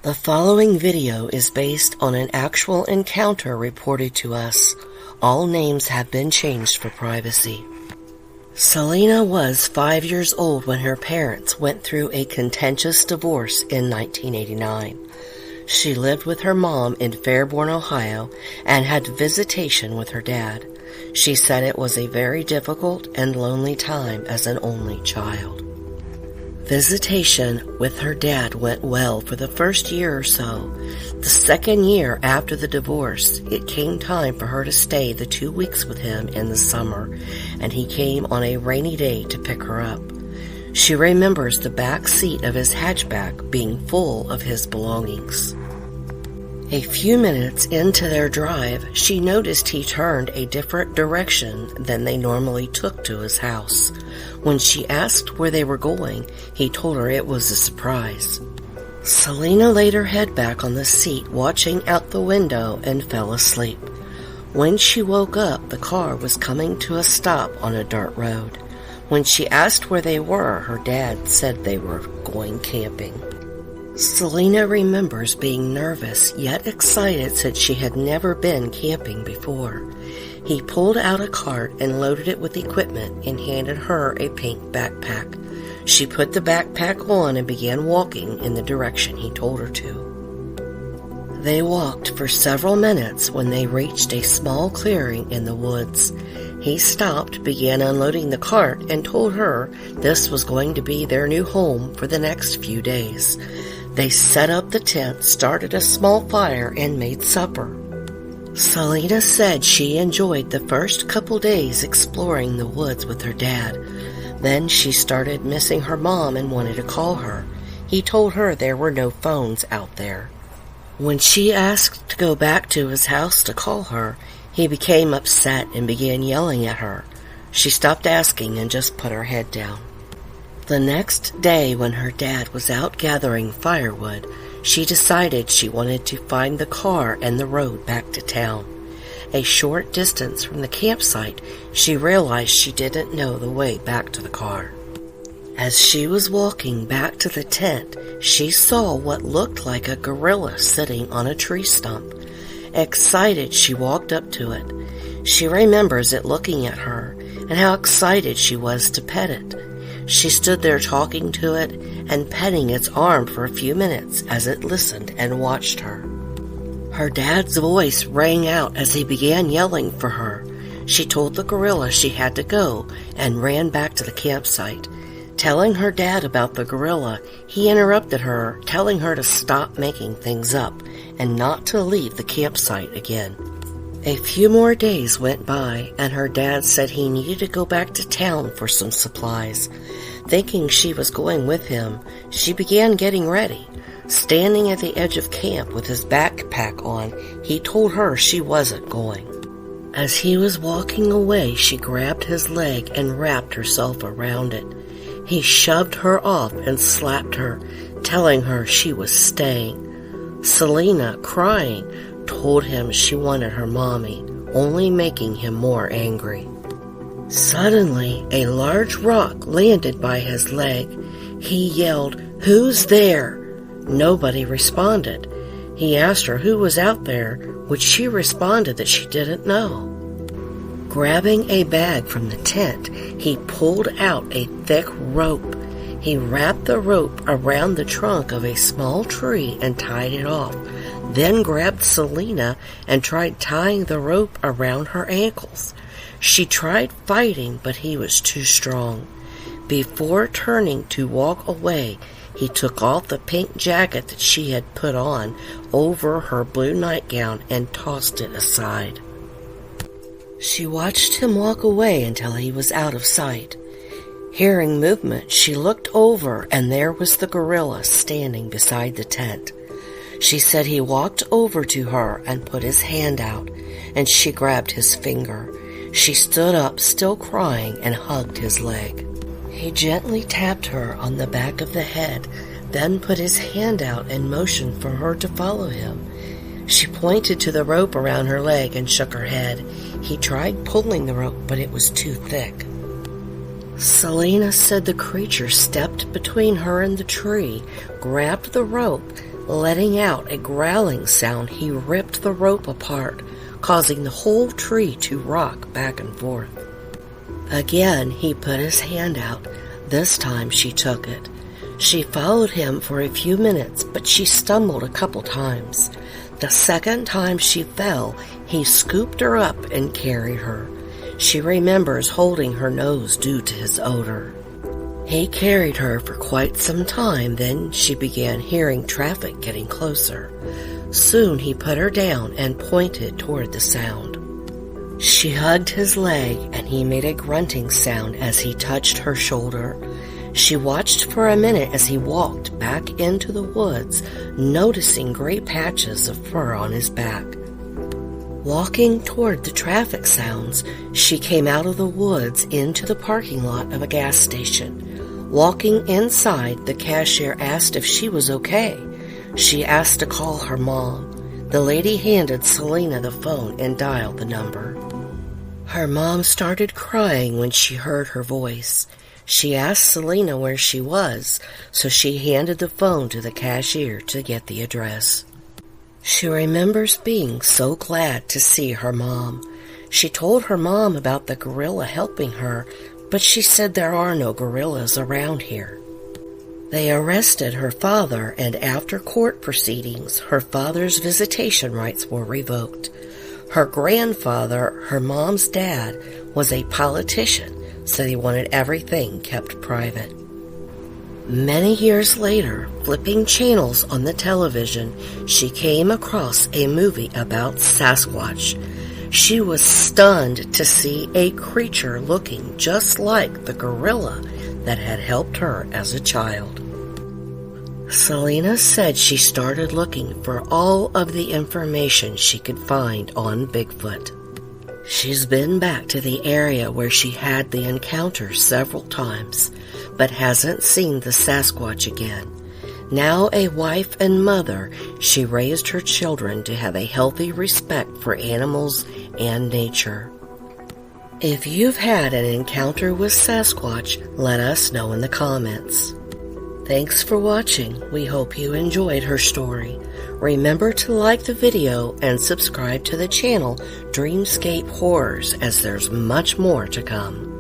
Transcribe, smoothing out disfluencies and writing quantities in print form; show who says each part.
Speaker 1: The following video is based on an actual encounter reported to us. All names have been changed for privacy. Selena was 5 years old when her parents went through a contentious divorce in 1989. She lived with her mom in Fairborn, Ohio, and had visitation with her dad. She said it was a very difficult and lonely time as an only child. Visitation with her dad went well for the first year or so. The second year after the divorce, it came time for her to stay the 2 weeks with him in the summer, and he came on a rainy day to pick her up. She remembers the back seat of his hatchback being full of his belongings. A few minutes into their drive, she noticed he turned a different direction than they normally took to his house. When she asked where they were going, he told her it was a surprise. Selena laid her head back on the seat, watching out the window, and fell asleep. When she woke up, the car was coming to a stop on a dirt road. When she asked where they were, her dad said they were going camping. Selena remembers being nervous yet excited since she had never been camping before. He pulled out a cart and loaded it with equipment and handed her a pink backpack. She put the backpack on and began walking in the direction he told her to. They walked for several minutes when they reached a small clearing in the woods. He stopped, began unloading the cart, and told her this was going to be their new home for the next few days. They set up the tent, started a small fire, and made supper. Selena said she enjoyed the first couple days exploring the woods with her dad. Then she started missing her mom and wanted to call her. He told her there were no phones out there. When she asked to go back to his house to call her, he became upset and began yelling at her. She stopped asking and just put her head down. The next day, when her dad was out gathering firewood, she decided she wanted to find the car and the road back to town. A short distance from the campsite, she realized she didn't know the way back to the car. As she was walking back to the tent, she saw what looked like a gorilla sitting on a tree stump. Excited, she walked up to it. She remembers it looking at her and how excited she was to pet it. She stood there talking to it and petting its arm for a few minutes as it listened and watched her. Her dad's voice rang out as he began yelling for her. She told the gorilla she had to go and ran back to the campsite. Telling her dad about the gorilla, he interrupted her, telling her to stop making things up and not to leave the campsite again. A few more days went by, and her dad said he needed to go back to town for some supplies. Thinking she was going with him, she began getting ready. Standing at the edge of camp with his backpack on, he told her she wasn't going. As he was walking away, she grabbed his leg and wrapped herself around it. He shoved her off and slapped her, telling her she was staying. Selena, crying, told him she wanted her mommy, only making him more angry. Suddenly, a large rock landed by his leg. He yelled, "Who's there?" Nobody responded. He asked her who was out there, which she responded that she didn't know. Grabbing a bag from the tent, he pulled out a thick rope. He wrapped the rope around the trunk of a small tree and tied it off. Then grabbed Selena and tried tying the rope around her ankles. She tried fighting, but he was too strong. Before turning to walk away, he took off the pink jacket that she had put on over her blue nightgown and tossed it aside. She watched him walk away until he was out of sight. Hearing movement, she looked over, and there was the gorilla standing beside the tent. She said he walked over to her and put his hand out, and she grabbed his finger. She stood up, still crying, and hugged his leg. He gently tapped her on the back of the head, then put his hand out and motioned for her to follow him. She pointed to the rope around her leg and shook her head. He tried pulling the rope, but it was too thick. Selena said the creature stepped between her and the tree, grabbed the rope, Letting out a growling sound, he ripped the rope apart, causing the whole tree to rock back and forth. Again, he put his hand out. This time she took it. She followed him for a few minutes, but she stumbled a couple times. The second time she fell, he scooped her up and carried her. She remembers holding her nose due to his odor. He carried her for quite some time, then she began hearing traffic getting closer. Soon he put her down and pointed toward the sound. She hugged his leg and he made a grunting sound as he touched her shoulder. She watched for a minute as he walked back into the woods, noticing great patches of fur on his back. Walking toward the traffic sounds, she came out of the woods into the parking lot of a gas station. Walking inside, the cashier asked if she was okay. She asked to call her mom. The lady handed Selena the phone and dialed the number. Her mom started crying when she heard her voice. She asked Selena where she was, so she handed the phone to the cashier to get the address. She remembers being so glad to see her mom. She told her mom about the gorilla helping her, but she said there are no gorillas around here. They arrested her father, and after court proceedings, her father's visitation rights were revoked. Her grandfather, her mom's dad, was a politician, so they wanted everything kept private. Many years later, flipping channels on the television, she came across a movie about Sasquatch. She was stunned to see a creature looking just like the gorilla that had helped her as a child. Selena said she started looking for all of the information she could find on Bigfoot. She's been back to the area where she had the encounter several times, but hasn't seen the Sasquatch again. Now a wife and mother, she raised her children to have a healthy respect for animals and nature. If you've had an encounter with Sasquatch, let us know in the comments. Thanks for watching. We hope you enjoyed her story. Remember to like the video and subscribe to the channel Dreamscape Horrors, as there's much more to come.